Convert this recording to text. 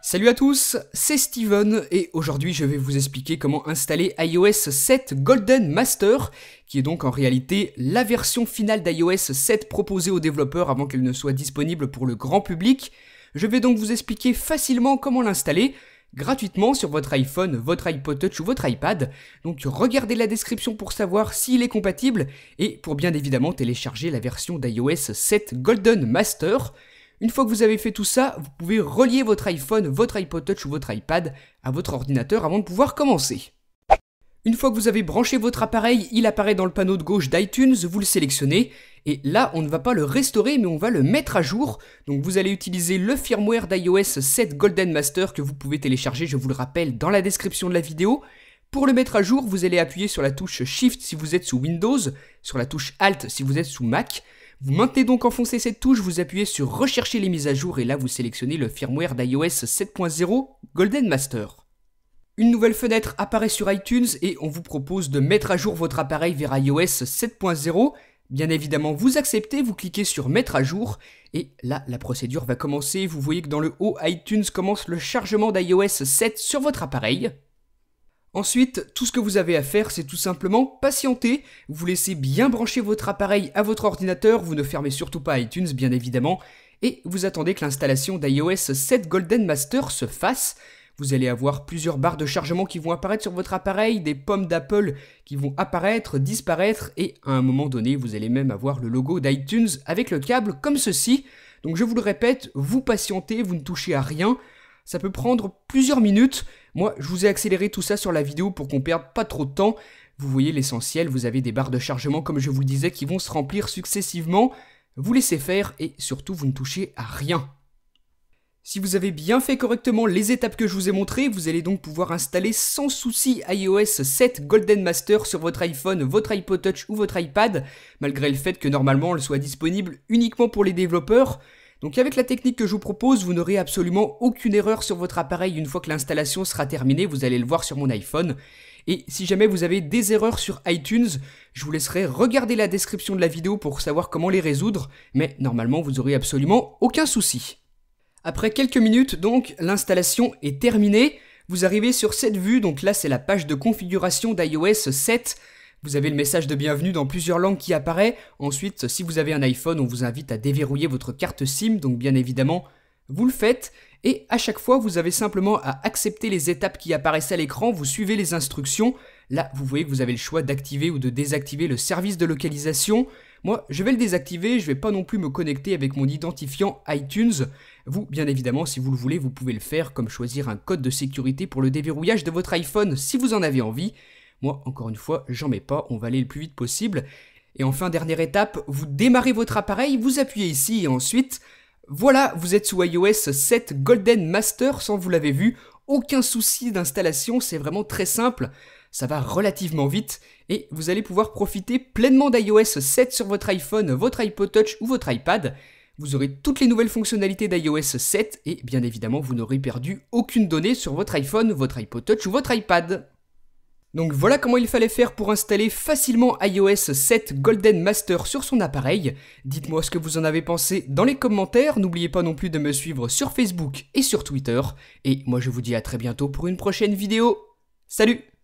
Salut à tous, c'est Steven et aujourd'hui je vais vous expliquer comment installer iOS 7 Golden Master, qui est donc en réalité la version finale d'iOS 7 proposée aux développeurs avant qu'elle ne soit disponible pour le grand public. Je vais donc vous expliquer facilement comment l'installer, gratuitement sur votre iPhone, votre iPod Touch ou votre iPad. Donc regardez la description pour savoir s'il est compatible et pour bien évidemment télécharger la version d'iOS 7 Golden Master. Une fois que vous avez fait tout ça, vous pouvez relier votre iPhone, votre iPod Touch ou votre iPad à votre ordinateur avant de pouvoir commencer. Une fois que vous avez branché votre appareil, il apparaît dans le panneau de gauche d'iTunes, vous le sélectionnez, et là on ne va pas le restaurer mais on va le mettre à jour. Donc vous allez utiliser le firmware d'iOS 7 Golden Master que vous pouvez télécharger, je vous le rappelle, dans la description de la vidéo. Pour le mettre à jour, vous allez appuyer sur la touche Shift si vous êtes sous Windows, sur la touche Alt si vous êtes sous Mac. Vous maintenez donc enfoncé cette touche, vous appuyez sur Rechercher les mises à jour et là vous sélectionnez le firmware d'iOS 7.0 Golden Master. Une nouvelle fenêtre apparaît sur iTunes et on vous propose de mettre à jour votre appareil vers iOS 7.0. Bien évidemment, vous acceptez, vous cliquez sur Mettre à jour et là la procédure va commencer. Vous voyez que dans le haut, iTunes commence le chargement d'iOS 7 sur votre appareil. Ensuite, tout ce que vous avez à faire, c'est tout simplement patienter. Vous laissez bien brancher votre appareil à votre ordinateur, vous ne fermez surtout pas iTunes bien évidemment, et vous attendez que l'installation d'iOS 7 Golden Master se fasse. Vous allez avoir plusieurs barres de chargement qui vont apparaître sur votre appareil, des pommes d'Apple qui vont apparaître, disparaître, et à un moment donné, vous allez même avoir le logo d'iTunes avec le câble comme ceci. Donc je vous le répète, vous patientez, vous ne touchez à rien. Ça peut prendre plusieurs minutes. Moi, je vous ai accéléré tout ça sur la vidéo pour qu'on perde pas trop de temps. Vous voyez l'essentiel, vous avez des barres de chargement, comme je vous le disais, qui vont se remplir successivement. Vous laissez faire et surtout, vous ne touchez à rien. Si vous avez bien fait correctement les étapes que je vous ai montrées, vous allez donc pouvoir installer sans souci iOS 7 Golden Master sur votre iPhone, votre iPod Touch ou votre iPad, malgré le fait que normalement elle soit disponible uniquement pour les développeurs. Donc avec la technique que je vous propose, vous n'aurez absolument aucune erreur sur votre appareil une fois que l'installation sera terminée, vous allez le voir sur mon iPhone. Et si jamais vous avez des erreurs sur iTunes, je vous laisserai regarder la description de la vidéo pour savoir comment les résoudre, mais normalement vous n'aurez absolument aucun souci. Après quelques minutes donc, l'installation est terminée. Vous arrivez sur cette vue, donc là c'est la page de configuration d'iOS 7. Vous avez le message de bienvenue dans plusieurs langues qui apparaît. Ensuite, si vous avez un iPhone, on vous invite à déverrouiller votre carte SIM, donc bien évidemment, vous le faites. Et à chaque fois, vous avez simplement à accepter les étapes qui apparaissent à l'écran, vous suivez les instructions. Là, vous voyez que vous avez le choix d'activer ou de désactiver le service de localisation. Moi, je vais le désactiver, je ne vais pas non plus me connecter avec mon identifiant iTunes. Vous, bien évidemment, si vous le voulez, vous pouvez le faire, comme choisir un code de sécurité pour le déverrouillage de votre iPhone si vous en avez envie. Moi, encore une fois, j'en mets pas, on va aller le plus vite possible. Et enfin, dernière étape, vous démarrez votre appareil, vous appuyez ici et ensuite, voilà, vous êtes sous iOS 7 Golden Master sans vous l'avez vu. Aucun souci d'installation, c'est vraiment très simple. Ça va relativement vite et vous allez pouvoir profiter pleinement d'iOS 7 sur votre iPhone, votre iPod Touch ou votre iPad. Vous aurez toutes les nouvelles fonctionnalités d'iOS 7 et bien évidemment, vous n'aurez perdu aucune donnée sur votre iPhone, votre iPod Touch ou votre iPad. Donc voilà comment il fallait faire pour installer facilement iOS 7 Golden Master sur son appareil. Dites-moi ce que vous en avez pensé dans les commentaires, n'oubliez pas non plus de me suivre sur Facebook et sur Twitter. Et moi je vous dis à très bientôt pour une prochaine vidéo. Salut!